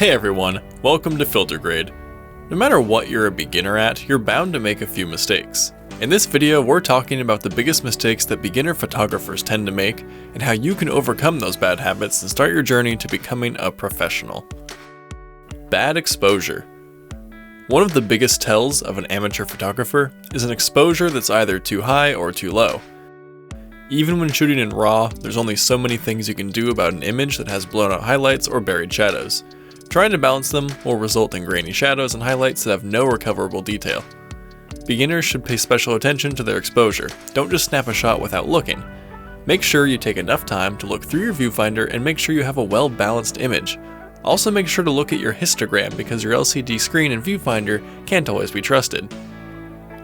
Hey everyone, welcome to FilterGrade. No matter what you're a beginner at, you're bound to make a few mistakes. In this video, we're talking about the biggest mistakes that beginner photographers tend to make and how you can overcome those bad habits and start your journey to becoming a professional. Bad exposure. One of the biggest tells of an amateur photographer is an exposure that's either too high or too low. Even when shooting in RAW, there's only so many things you can do about an image that has blown out highlights or buried shadows. Trying to balance them will result in grainy shadows and highlights that have no recoverable detail. Beginners should pay special attention to their exposure. Don't just snap a shot without looking. Make sure you take enough time to look through your viewfinder and make sure you have a well-balanced image. Also make sure to look at your histogram because your LCD screen and viewfinder can't always be trusted.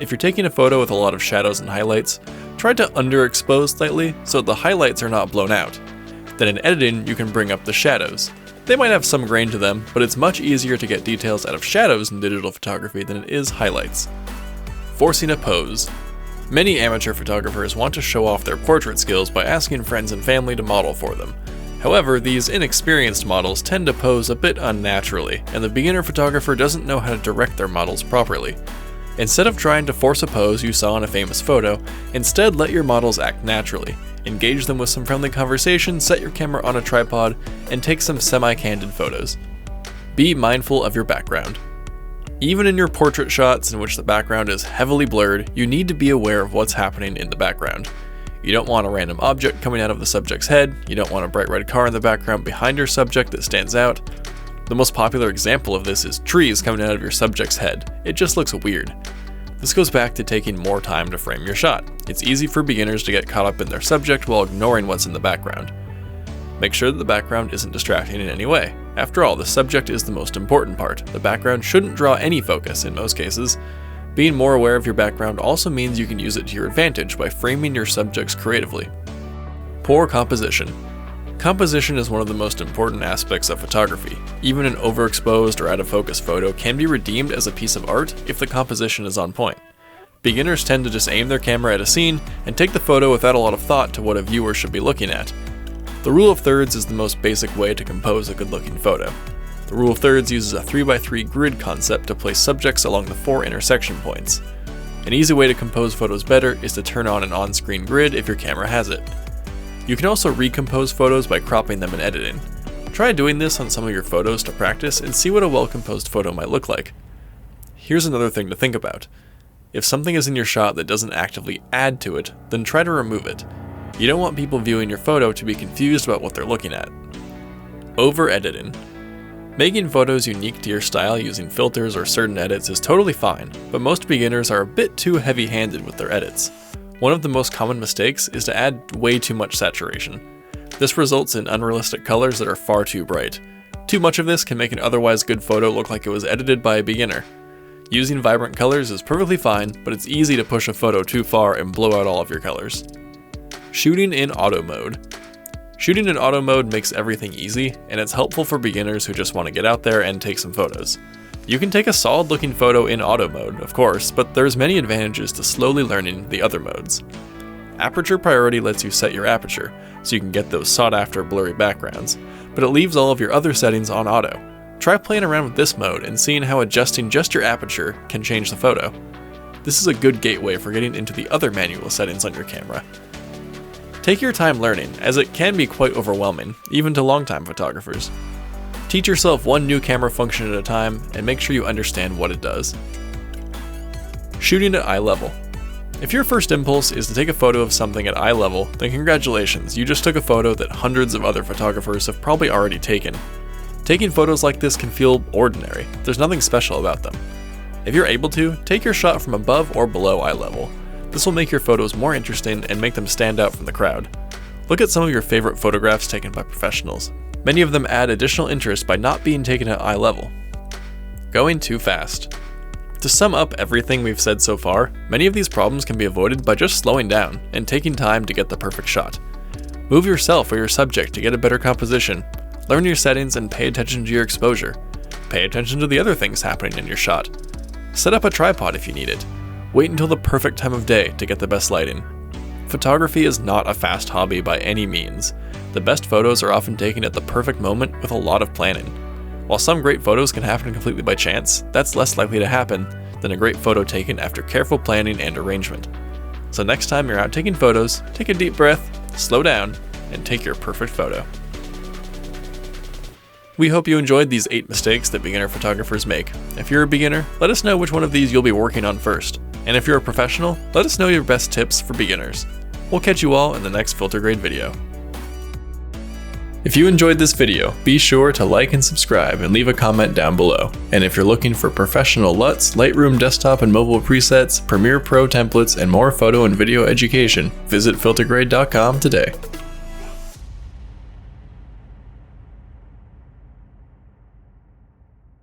If you're taking a photo with a lot of shadows and highlights, try to underexpose slightly so the highlights are not blown out. Then in editing, you can bring up the shadows. They might have some grain to them, but it's much easier to get details out of shadows in digital photography than it is highlights. Forcing a pose. Many amateur photographers want to show off their portrait skills by asking friends and family to model for them. However, these inexperienced models tend to pose a bit unnaturally, and the beginner photographer doesn't know how to direct their models properly. Instead of trying to force a pose you saw in a famous photo, instead let your models act naturally. Engage them with some friendly conversation, set your camera on a tripod, and take some semi-candid photos. Be mindful of your background. Even in your portrait shots in which the background is heavily blurred, you need to be aware of what's happening in the background. You don't want a random object coming out of the subject's head, you don't want a bright red car in the background behind your subject that stands out. The most popular example of this is trees coming out of your subject's head. It just looks weird. This goes back to taking more time to frame your shot. It's easy for beginners to get caught up in their subject while ignoring what's in the background. Make sure that the background isn't distracting in any way. After all, the subject is the most important part. The background shouldn't draw any focus in most cases. Being more aware of your background also means you can use it to your advantage by framing your subjects creatively. Poor composition. Composition is one of the most important aspects of photography. Even an overexposed or out of focus photo can be redeemed as a piece of art if the composition is on point. Beginners tend to just aim their camera at a scene and take the photo without a lot of thought to what a viewer should be looking at. The rule of thirds is the most basic way to compose a good-looking photo. The rule of thirds uses a 3x3 grid concept to place subjects along the 4 intersection points. An easy way to compose photos better is to turn on an on-screen grid if your camera has it. You can also recompose photos by cropping them in editing. Try doing this on some of your photos to practice and see what a well-composed photo might look like. Here's another thing to think about. If something is in your shot that doesn't actively add to it, then try to remove it. You don't want people viewing your photo to be confused about what they're looking at. Over-editing. Making photos unique to your style using filters or certain edits is totally fine, but most beginners are a bit too heavy-handed with their edits. One of the most common mistakes is to add way too much saturation. This results in unrealistic colors that are far too bright. Too much of this can make an otherwise good photo look like it was edited by a beginner. Using vibrant colors is perfectly fine, but it's easy to push a photo too far and blow out all of your colors. Shooting in auto mode. Shooting in auto mode makes everything easy, and it's helpful for beginners who just want to get out there and take some photos. You can take a solid looking photo in auto mode, of course, but there's many advantages to slowly learning the other modes. Aperture priority lets you set your aperture, so you can get those sought after blurry backgrounds, but it leaves all of your other settings on auto. Try playing around with this mode and seeing how adjusting just your aperture can change the photo. This is a good gateway for getting into the other manual settings on your camera. Take your time learning, as it can be quite overwhelming, even to longtime photographers. Teach yourself one new camera function at a time and make sure you understand what it does. Shooting at eye level. If your first impulse is to take a photo of something at eye level, then congratulations, you just took a photo that hundreds of other photographers have probably already taken. Taking photos like this can feel ordinary. There's nothing special about them. If you're able to, take your shot from above or below eye level. This will make your photos more interesting and make them stand out from the crowd. Look at some of your favorite photographs taken by professionals. Many of them add additional interest by not being taken at eye level. Going too fast. To sum up everything we've said so far, many of these problems can be avoided by just slowing down and taking time to get the perfect shot. Move yourself or your subject to get a better composition. Learn your settings and pay attention to your exposure. Pay attention to the other things happening in your shot. Set up a tripod if you need it. Wait until the perfect time of day to get the best lighting. Photography is not a fast hobby by any means. The best photos are often taken at the perfect moment with a lot of planning. While some great photos can happen completely by chance, that's less likely to happen than a great photo taken after careful planning and arrangement. So next time you're out taking photos, take a deep breath, slow down, and take your perfect photo. We hope you enjoyed these 8 mistakes that beginner photographers make. If you're a beginner, let us know which one of these you'll be working on first. And if you're a professional, let us know your best tips for beginners. We'll catch you all in the next FilterGrade video. If you enjoyed this video, be sure to like and subscribe and leave a comment down below. And if you're looking for professional LUTs, Lightroom desktop and mobile presets, Premiere Pro templates, and more photo and video education, visit FilterGrade.com today.